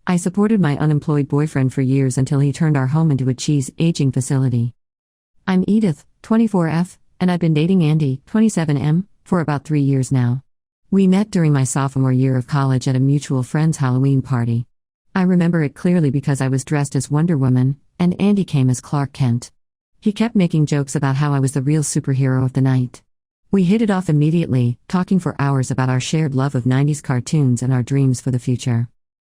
I supported my unemployed boyfriend for years until he turned our home into a cheese aging facility. I'm Edith, 24F, and I've been dating Andy, 27M, for about 3 years now. We met during my sophomore year of college at a mutual friend's Halloween party. I remember it clearly because I was dressed as Wonder Woman, and Andy came as Clark Kent. He kept making jokes about how I was the real superhero of the night. We hit it off immediately, talking for hours about our shared love of 90s cartoons and our dreams for the future.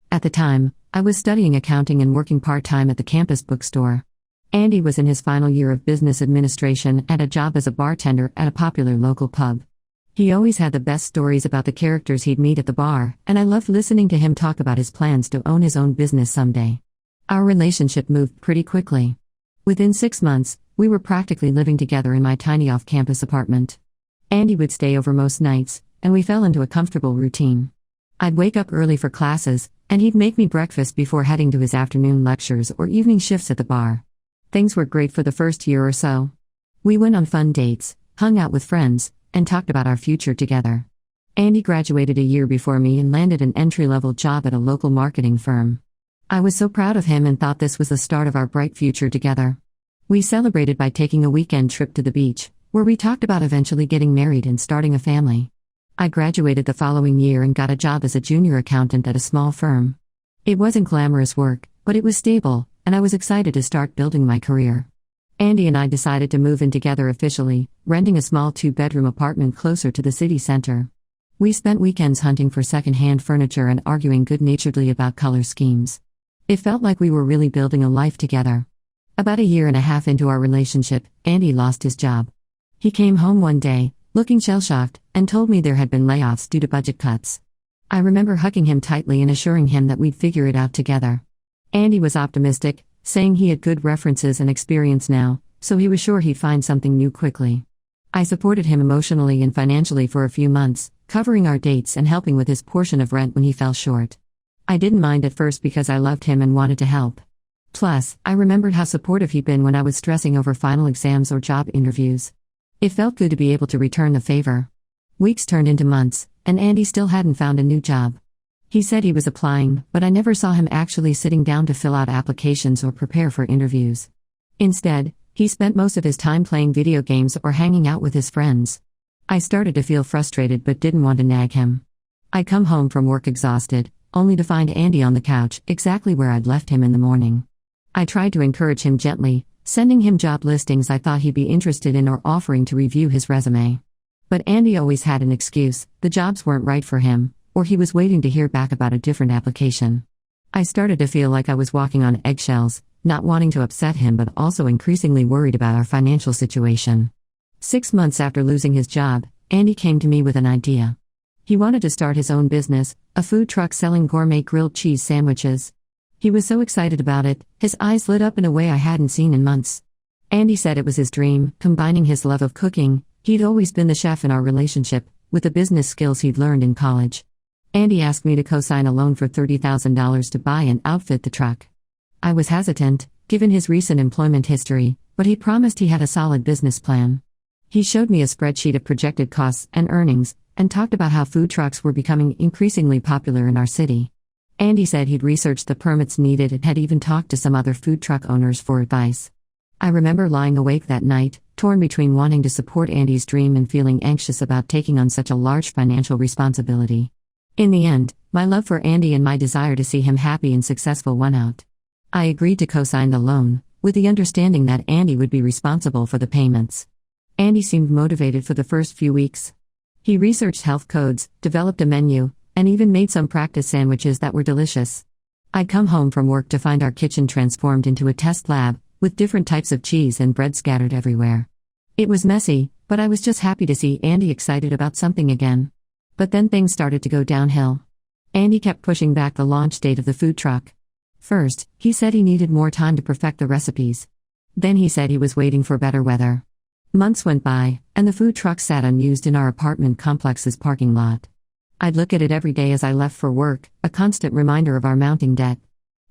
At the time, I was studying accounting and working part-time at the campus bookstore. Andy was in his final year of business administration and a job as a bartender at a popular local pub. He always had the best stories about the characters he'd meet at the bar, and I loved listening to him talk about his plans to own his own business someday. Our relationship moved pretty quickly. Within 6 months, we were practically living together in my tiny off-campus apartment. Andy would stay over most nights, and we fell into a comfortable routine. I'd wake up early for classes, and he'd make me breakfast before heading to his afternoon lectures or evening shifts at the bar. Things were great for the first year or so. We went on fun dates, hung out with friends, and talked about our future together. Andy graduated a year before me and landed an entry-level job at a local marketing firm. I was so proud of him and thought this was the start of our bright future together. We celebrated by taking a weekend trip to the beach, where we talked about eventually getting married and starting a family. I graduated the following year and got a job as a junior accountant at a small firm. It wasn't glamorous work, but it was stable, and I was excited to start building my career. Andy and I decided to move in together officially, renting a small 2-bedroom apartment closer to the city center. We spent weekends hunting for second-hand furniture and arguing good-naturedly about color schemes. It felt like we were really building a life together. About a year and a half into our relationship, Andy lost his job. He came home one day, looking shell-shocked, and told me there had been layoffs due to budget cuts. I remember hugging him tightly and assuring him that we'd figure it out together. Andy was optimistic, saying he had good references and experience now, so he was sure he'd find something new quickly. I supported him emotionally and financially for a few months, covering our dates and helping with his portion of rent when he fell short. I didn't mind at first because I loved him and wanted to help. Plus, I remembered how supportive he'd been when I was stressing over final exams or job interviews. It felt good to be able to return the favor. Weeks turned into months, and Andy still hadn't found a new job. He said he was applying, but I never saw him actually sitting down to fill out applications or prepare for interviews. Instead, he spent most of his time playing video games or hanging out with his friends. I started to feel frustrated but didn't want to nag him. I'd come home from work exhausted, only to find Andy on the couch, exactly where I'd left him in the morning. I tried to encourage him gently, sending him job listings I thought he'd be interested in or offering to review his resume. But Andy always had an excuse: the jobs weren't right for him, or he was waiting to hear back about a different application. I started to feel like I was walking on eggshells, not wanting to upset him but also increasingly worried about our financial situation. 6 months after losing his job, Andy came to me with an idea. He wanted to start his own business, a food truck selling gourmet grilled cheese sandwiches. He was so excited about it, his eyes lit up in a way I hadn't seen in months. Andy said it was his dream, combining his love of cooking — he'd always been the chef in our relationship — with the business skills he'd learned in college. Andy asked me to co-sign a loan for $30,000 to buy and outfit the truck. I was hesitant, given his recent employment history, but he promised he had a solid business plan. He showed me a spreadsheet of projected costs and earnings, and talked about how food trucks were becoming increasingly popular in our city. Andy said he'd researched the permits needed and had even talked to some other food truck owners for advice. I remember lying awake that night, torn between wanting to support Andy's dream and feeling anxious about taking on such a large financial responsibility. In the end, my love for Andy and my desire to see him happy and successful won out. I agreed to co-sign the loan, with the understanding that Andy would be responsible for the payments. Andy seemed motivated for the first few weeks. He researched health codes, developed a menu, and even made some practice sandwiches that were delicious. I'd come home from work to find our kitchen transformed into a test lab, with different types of cheese and bread scattered everywhere. It was messy, but I was just happy to see Andy excited about something again. But then things started to go downhill. Andy kept pushing back the launch date of the food truck. First, he said he needed more time to perfect the recipes. Then he said he was waiting for better weather. Months went by, and the food truck sat unused in our apartment complex's parking lot. I'd look at it every day as I left for work, a constant reminder of our mounting debt.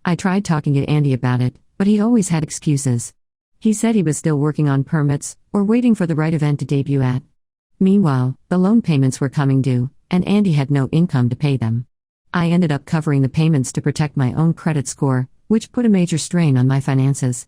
I tried talking to Andy about it, but he always had excuses. He said he was still working on permits, or waiting for the right event to debut at. Meanwhile, the loan payments were coming due, and Andy had no income to pay them. I ended up covering the payments to protect my own credit score, which put a major strain on my finances.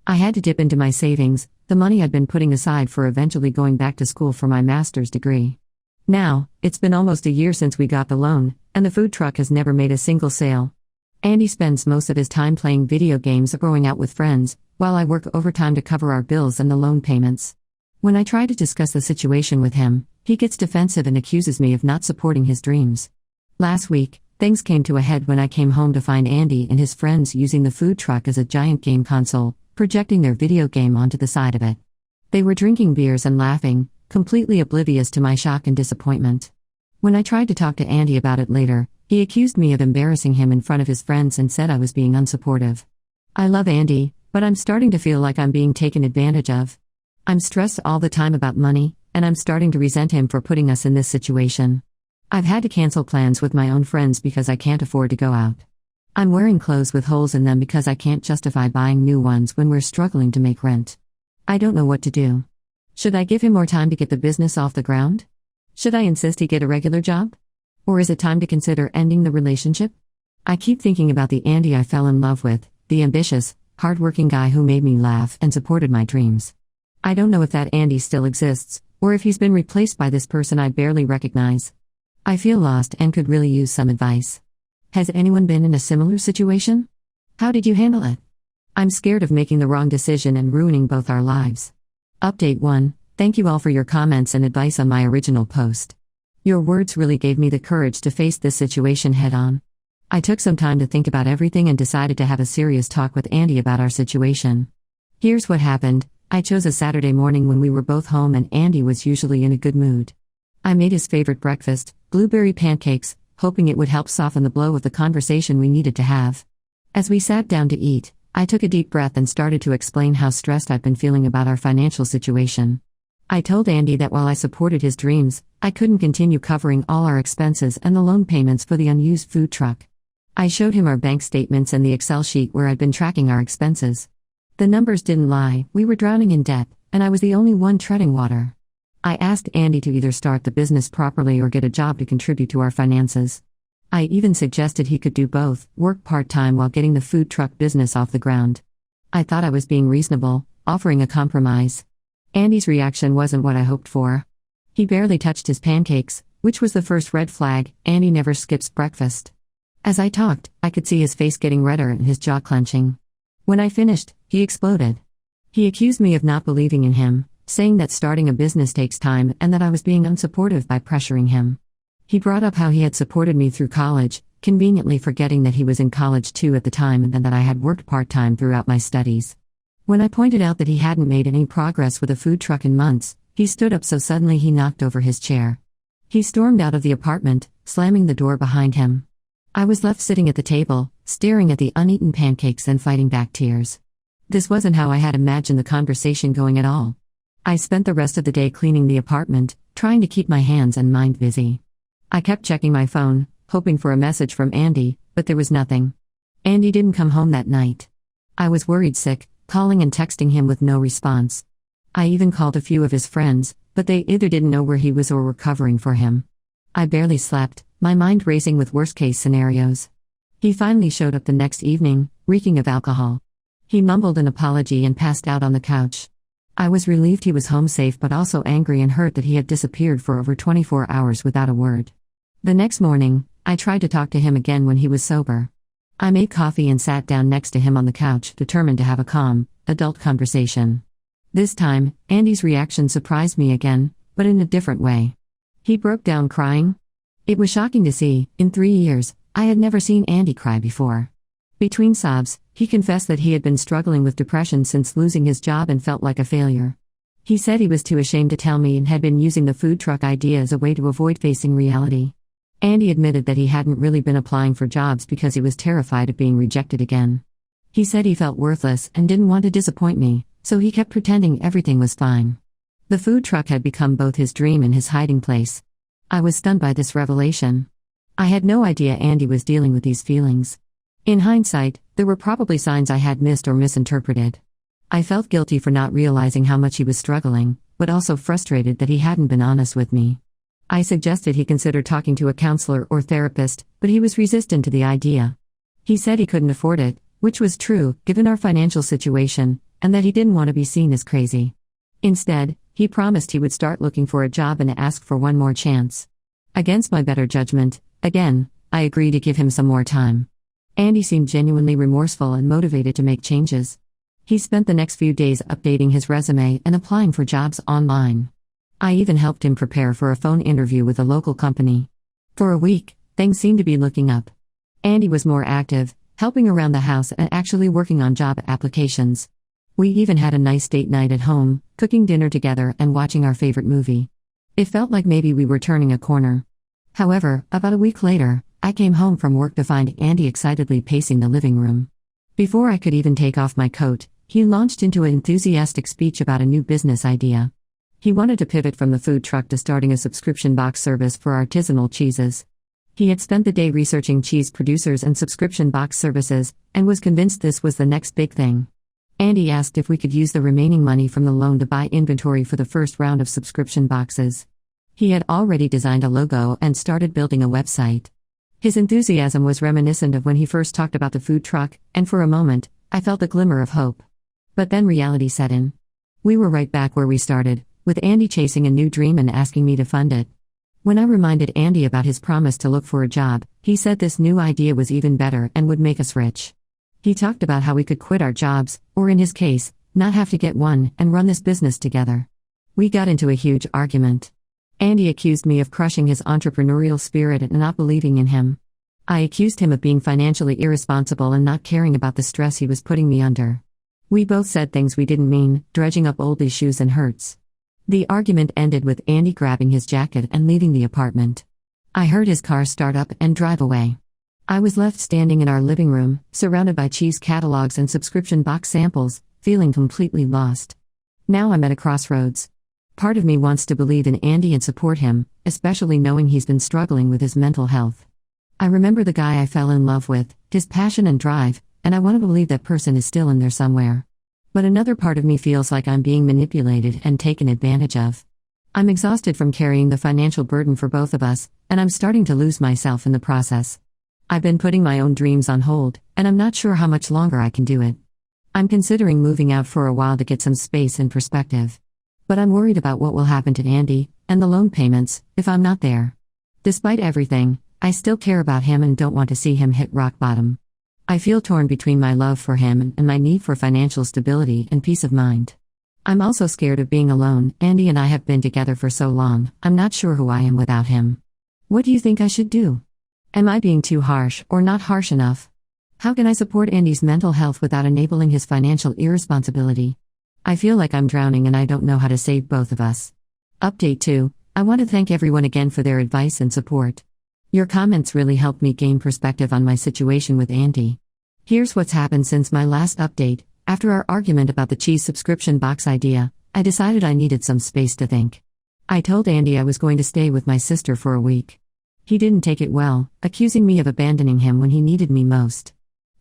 I had to dip into my savings, the money I'd been putting aside for eventually going back to school for my master's degree. Now, it's been almost a year since we got the loan, and the food truck has never made a single sale. Andy spends most of his time playing video games or going out with friends, while I work overtime to cover our bills and the loan payments. When I try to discuss the situation with him, he gets defensive and accuses me of not supporting his dreams. Last week, things came to a head when I came home to find Andy and his friends using the food truck as a giant game console, projecting their video game onto the side of it. They were drinking beers and laughing, completely oblivious to my shock and disappointment. When I tried to talk to Andy about it later, he accused me of embarrassing him in front of his friends and said I was being unsupportive. I love Andy, but I'm starting to feel like I'm being taken advantage of. I'm stressed all the time about money, and I'm starting to resent him for putting us in this situation. I've had to cancel plans with my own friends because I can't afford to go out. I'm wearing clothes with holes in them because I can't justify buying new ones when we're struggling to make rent. I don't know what to do. Should I give him more time to get the business off the ground? Should I insist he get a regular job? Or is it time to consider ending the relationship? I keep thinking about the Andy I fell in love with, the ambitious, hardworking guy who made me laugh and supported my dreams. I don't know if that Andy still exists, or if he's been replaced by this person I barely recognize. I feel lost and could really use some advice. Has anyone been in a similar situation? How did you handle it? I'm scared of making the wrong decision and ruining both our lives. Update 1. Thank you all for your comments and advice on my original post. Your words really gave me the courage to face this situation head-on. I took some time to think about everything and decided to have a serious talk with Andy about our situation. Here's what happened. I chose a Saturday morning when we were both home and Andy was usually in a good mood. I made his favorite breakfast, blueberry pancakes, hoping it would help soften the blow of the conversation we needed to have. As we sat down to eat, I took a deep breath and started to explain how stressed I've been feeling about our financial situation. I told Andy that while I supported his dreams, I couldn't continue covering all our expenses and the loan payments for the unused food truck. I showed him our bank statements and the Excel sheet where I'd been tracking our expenses. The numbers didn't lie, we were drowning in debt, and I was the only one treading water. I asked Andy to either start the business properly or get a job to contribute to our finances. I even suggested he could do both, work part-time while getting the food truck business off the ground. I thought I was being reasonable, offering a compromise. Andy's reaction wasn't what I hoped for. He barely touched his pancakes, which was the first red flag. Andy never skips breakfast. As I talked, I could see his face getting redder and his jaw clenching. When I finished, he exploded. He accused me of not believing in him, saying that starting a business takes time and that I was being unsupportive by pressuring him. He brought up how he had supported me through college, conveniently forgetting that he was in college too at the time and that I had worked part-time throughout my studies. When I pointed out that he hadn't made any progress with a food truck in months, he stood up so suddenly he knocked over his chair. He stormed out of the apartment, slamming the door behind him. I was left sitting at the table, staring at the uneaten pancakes and fighting back tears. This wasn't how I had imagined the conversation going at all. I spent the rest of the day cleaning the apartment, trying to keep my hands and mind busy. I kept checking my phone, hoping for a message from Andy, but there was nothing. Andy didn't come home that night. I was worried sick, calling and texting him with no response. I even called a few of his friends, but they either didn't know where he was or were covering for him. I barely slept, my mind racing with worst-case scenarios. He finally showed up the next evening, reeking of alcohol. He mumbled an apology and passed out on the couch. I was relieved he was home safe but also angry and hurt that he had disappeared for over 24 hours without a word. The next morning, I tried to talk to him again when he was sober. I made coffee and sat down next to him on the couch, determined to have a calm, adult conversation. This time, Andy's reaction surprised me again, but in a different way. He broke down crying. It was shocking to see. In 3 years, I had never seen Andy cry before. Between sobs, he confessed that he had been struggling with depression since losing his job and felt like a failure. He said he was too ashamed to tell me and had been using the food truck idea as a way to avoid facing reality. Andy admitted that he hadn't really been applying for jobs because he was terrified of being rejected again. He said he felt worthless and didn't want to disappoint me, so he kept pretending everything was fine. The food truck had become both his dream and his hiding place. I was stunned by this revelation. I had no idea Andy was dealing with these feelings. In hindsight, there were probably signs I had missed or misinterpreted. I felt guilty for not realizing how much he was struggling, but also frustrated that he hadn't been honest with me. I suggested he consider talking to a counselor or therapist, but he was resistant to the idea. He said he couldn't afford it, which was true, given our financial situation, and that he didn't want to be seen as crazy. Instead, he promised he would start looking for a job and ask for one more chance. Against my better judgment, again, I agreed to give him some more time. Andy seemed genuinely remorseful and motivated to make changes. He spent the next few days updating his resume and applying for jobs online. I even helped him prepare for a phone interview with a local company. For a week, things seemed to be looking up. Andy was more active, helping around the house and actually working on job applications. We even had a nice date night at home, cooking dinner together and watching our favorite movie. It felt like maybe we were turning a corner. However, about a week later, I came home from work to find Andy excitedly pacing the living room. Before I could even take off my coat, he launched into an enthusiastic speech about a new business idea. He wanted to pivot from the food truck to starting a subscription box service for artisanal cheeses. He had spent the day researching cheese producers and subscription box services, and was convinced this was the next big thing. Andy asked if we could use the remaining money from the loan to buy inventory for the first round of subscription boxes. He had already designed a logo and started building a website. His enthusiasm was reminiscent of when he first talked about the food truck, and for a moment, I felt a glimmer of hope. But then reality set in. We were right back where we started, with Andy chasing a new dream and asking me to fund it. When I reminded Andy about his promise to look for a job, he said this new idea was even better and would make us rich. He talked about how we could quit our jobs, or in his case, not have to get one, and run this business together. We got into a huge argument. Andy accused me of crushing his entrepreneurial spirit and not believing in him. I accused him of being financially irresponsible and not caring about the stress he was putting me under. We both said things we didn't mean, dredging up old issues and hurts. The argument ended with Andy grabbing his jacket and leaving the apartment. I heard his car start up and drive away. I was left standing in our living room, surrounded by cheese catalogs and subscription box samples, feeling completely lost. Now I'm at a crossroads. Part of me wants to believe in Andy and support him, especially knowing he's been struggling with his mental health. I remember the guy I fell in love with, his passion and drive, and I want to believe that person is still in there somewhere. But another part of me feels like I'm being manipulated and taken advantage of. I'm exhausted from carrying the financial burden for both of us, and I'm starting to lose myself in the process. I've been putting my own dreams on hold, and I'm not sure how much longer I can do it. I'm considering moving out for a while to get some space and perspective. But I'm worried about what will happen to Andy, and the loan payments, if I'm not there. Despite everything, I still care about him and don't want to see him hit rock bottom. I feel torn between my love for him and my need for financial stability and peace of mind. I'm also scared of being alone. Andy and I have been together for so long, I'm not sure who I am without him. What do you think I should do? Am I being too harsh or not harsh enough? How can I support Andy's mental health without enabling his financial irresponsibility? I feel like I'm drowning and I don't know how to save both of us. Update 2. I want to thank everyone again for their advice and support. Your comments really helped me gain perspective on my situation with Andy. Here's what's happened since my last update. After our argument about the cheese subscription box idea, I decided I needed some space to think. I told Andy I was going to stay with my sister for a week. He didn't take it well, accusing me of abandoning him when he needed me most.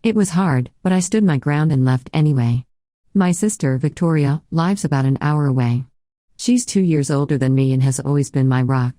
It was hard, but I stood my ground and left anyway. My sister, Victoria, lives about an hour away. She's 2 years older than me and has always been my rock.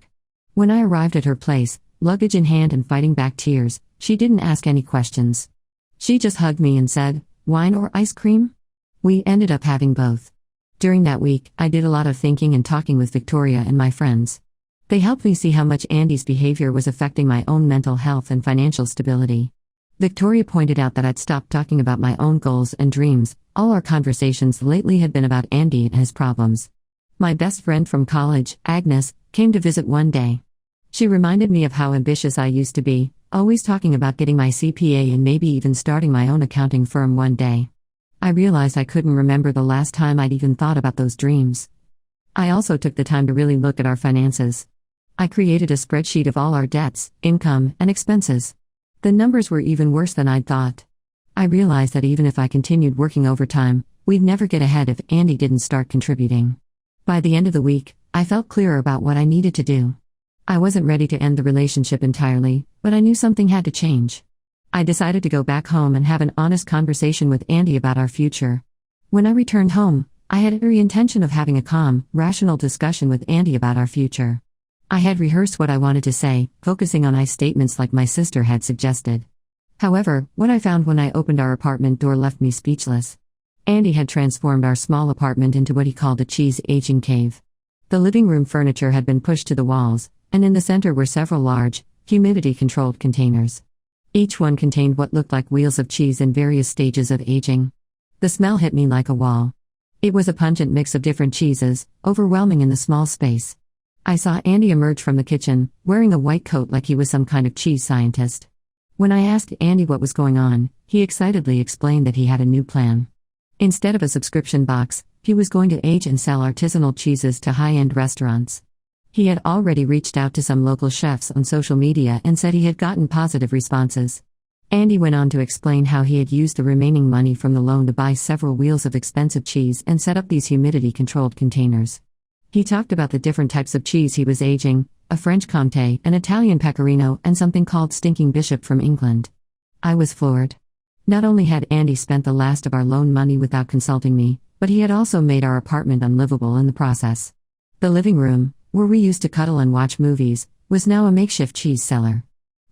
When I arrived at her place, luggage in hand and fighting back tears, she didn't ask any questions. She just hugged me and said, "Wine or ice cream?" We ended up having both. During that week, I did a lot of thinking and talking with Victoria and my friends. They helped me see how much Andy's behavior was affecting my own mental health and financial stability. Victoria pointed out that I'd stopped talking about my own goals and dreams. All our conversations lately had been about Andy and his problems. My best friend from college, Agnes, came to visit one day. She reminded me of how ambitious I used to be, always talking about getting my CPA and maybe even starting my own accounting firm one day. I realized I couldn't remember the last time I'd even thought about those dreams. I also took the time to really look at our finances. I created a spreadsheet of all our debts, income, and expenses. The numbers were even worse than I'd thought. I realized that even if I continued working overtime, we'd never get ahead if Andy didn't start contributing. By the end of the week, I felt clearer about what I needed to do. I wasn't ready to end the relationship entirely, but I knew something had to change. I decided to go back home and have an honest conversation with Andy about our future. When I returned home, I had every intention of having a calm, rational discussion with Andy about our future. I had rehearsed what I wanted to say, focusing on I statements like my sister had suggested. However, what I found when I opened our apartment door left me speechless. Andy had transformed our small apartment into what he called a cheese aging cave. The living room furniture had been pushed to the walls, and in the center were several large, humidity-controlled containers. Each one contained what looked like wheels of cheese in various stages of aging. The smell hit me like a wall. It was a pungent mix of different cheeses, overwhelming in the small space. I saw Andy emerge from the kitchen, wearing a white coat like he was some kind of cheese scientist. When I asked Andy what was going on, he excitedly explained that he had a new plan. Instead of a subscription box, he was going to age and sell artisanal cheeses to high-end restaurants. He had already reached out to some local chefs on social media and said he had gotten positive responses. Andy went on to explain how he had used the remaining money from the loan to buy several wheels of expensive cheese and set up these humidity-controlled containers. He talked about the different types of cheese he was aging, a French Comté, an Italian Pecorino, and something called Stinking Bishop from England. I was floored. Not only had Andy spent the last of our loan money without consulting me, but he had also made our apartment unlivable in the process. The living room, where we used to cuddle and watch movies, was now a makeshift cheese cellar.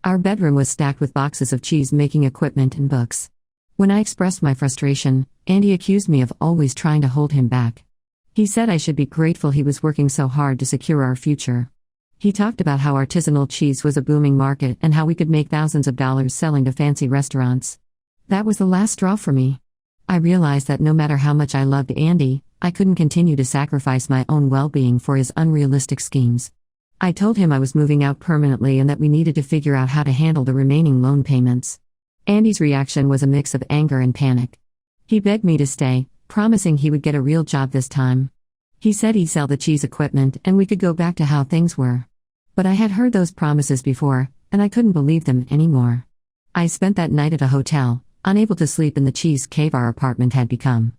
Our bedroom was stacked with boxes of cheese-making equipment and books. When I expressed my frustration, Andy accused me of always trying to hold him back. He said I should be grateful he was working so hard to secure our future. He talked about how artisanal cheese was a booming market and how we could make thousands of dollars selling to fancy restaurants. That was the last straw for me. I realized that no matter how much I loved Andy, I couldn't continue to sacrifice my own well-being for his unrealistic schemes. I told him I was moving out permanently and that we needed to figure out how to handle the remaining loan payments. Andy's reaction was a mix of anger and panic. He begged me to stay, promising he would get a real job this time. He said he'd sell the cheese equipment and we could go back to how things were. But I had heard those promises before, and I couldn't believe them anymore. I spent that night at a hotel, unable to sleep in the cheese cave our apartment had become.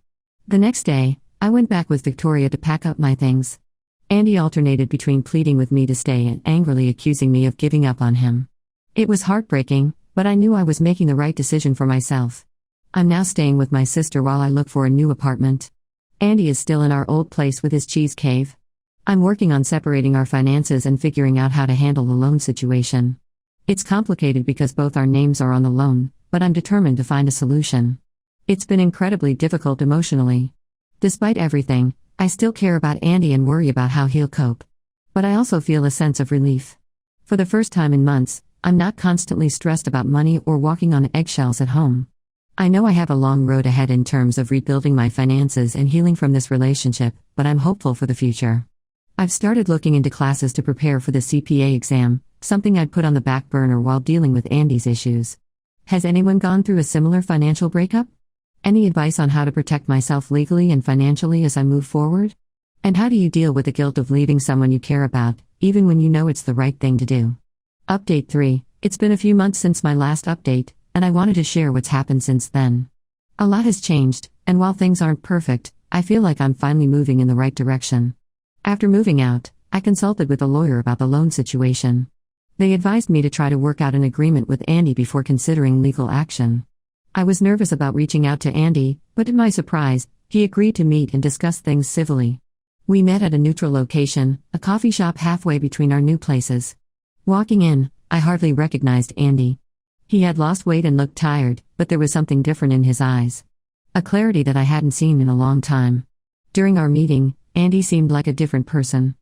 The next day, I went back with Victoria to pack up my things. Andy alternated between pleading with me to stay and angrily accusing me of giving up on him. It was heartbreaking, but I knew I was making the right decision for myself. I'm now staying with my sister while I look for a new apartment. Andy is still in our old place with his cheese cave. I'm working on separating our finances and figuring out how to handle the loan situation. It's complicated because both our names are on the loan, but I'm determined to find a solution. It's been incredibly difficult emotionally. Despite everything, I still care about Andy and worry about how he'll cope. But I also feel a sense of relief. For the first time in months, I'm not constantly stressed about money or walking on eggshells at home. I know I have a long road ahead in terms of rebuilding my finances and healing from this relationship, but I'm hopeful for the future. I've started looking into classes to prepare for the CPA exam, something I'd put on the back burner while dealing with Andy's issues. Has anyone gone through a similar financial breakup? Any advice on how to protect myself legally and financially as I move forward? And how do you deal with the guilt of leaving someone you care about, even when you know it's the right thing to do? Update 3. It's been a few months since my last update, and I wanted to share what's happened since then. A lot has changed, and while things aren't perfect, I feel like I'm finally moving in the right direction. After moving out, I consulted with a lawyer about the loan situation. They advised me to try to work out an agreement with Andy before considering legal action. I was nervous about reaching out to Andy, but to my surprise, he agreed to meet and discuss things civilly. We met at a neutral location, a coffee shop halfway between our new places. Walking in, I hardly recognized Andy. He had lost weight and looked tired, but there was something different in his eyes. A clarity that I hadn't seen in a long time. During our meeting, Andy seemed like a different person.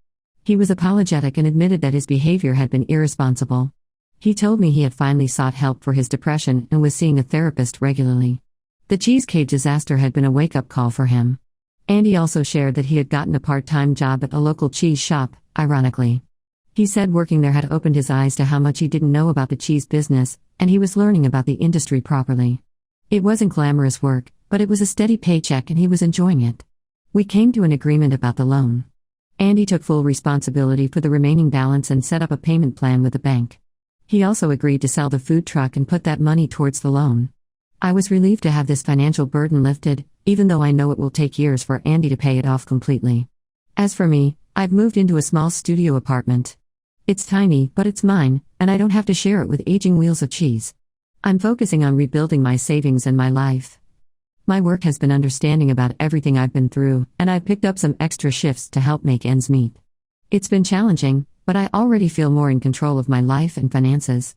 He was apologetic and admitted that his behavior had been irresponsible. He told me he had finally sought help for his depression and was seeing a therapist regularly. The cheese cave disaster had been a wake-up call for him. Andy also shared that he had gotten a part-time job at a local cheese shop, ironically. He said working there had opened his eyes to how much he didn't know about the cheese business, and he was learning about the industry properly. It wasn't glamorous work, but it was a steady paycheck and he was enjoying it. We came to an agreement about the loan. Andy took full responsibility for the remaining balance and set up a payment plan with the bank. He also agreed to sell the food truck and put that money towards the loan. I was relieved to have this financial burden lifted, even though I know it will take years for Andy to pay it off completely. As for me, I've moved into a small studio apartment. It's tiny, but it's mine, and I don't have to share it with aging wheels of cheese. I'm focusing on rebuilding my savings and my life. My work has been understanding about everything I've been through, and I've picked up some extra shifts to help make ends meet. It's been challenging, but I already feel more in control of my life and finances.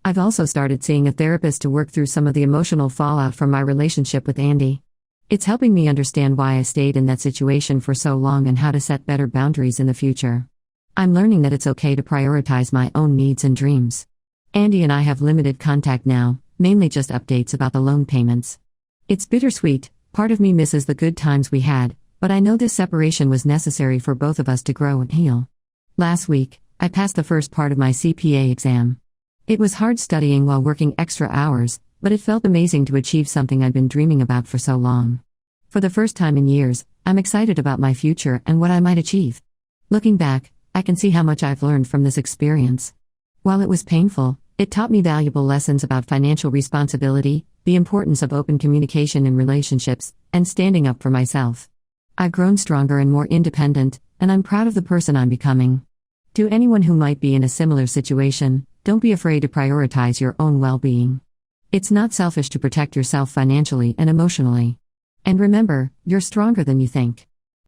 I've also started seeing a therapist to work through some of the emotional fallout from my relationship with Andy. It's helping me understand why I stayed in that situation for so long and how to set better boundaries in the future. I'm learning that it's okay to prioritize my own needs and dreams. Andy and I have limited contact now, mainly just updates about the loan payments. It's bittersweet. Part of me misses the good times we had, but I know this separation was necessary for both of us to grow and heal. Last week, I passed the first part of my CPA exam. It was hard studying while working extra hours, but it felt amazing to achieve something I'd been dreaming about for so long. For the first time in years, I'm excited about my future and what I might achieve. Looking back, I can see how much I've learned from this experience. While it was painful, it taught me valuable lessons about financial responsibility, the importance of open communication in relationships, and standing up for myself. I've grown stronger and more independent, and I'm proud of the person I'm becoming. To anyone who might be in a similar situation, don't be afraid to prioritize your own well-being. It's not selfish to protect yourself financially and emotionally. And remember, you're stronger than you think.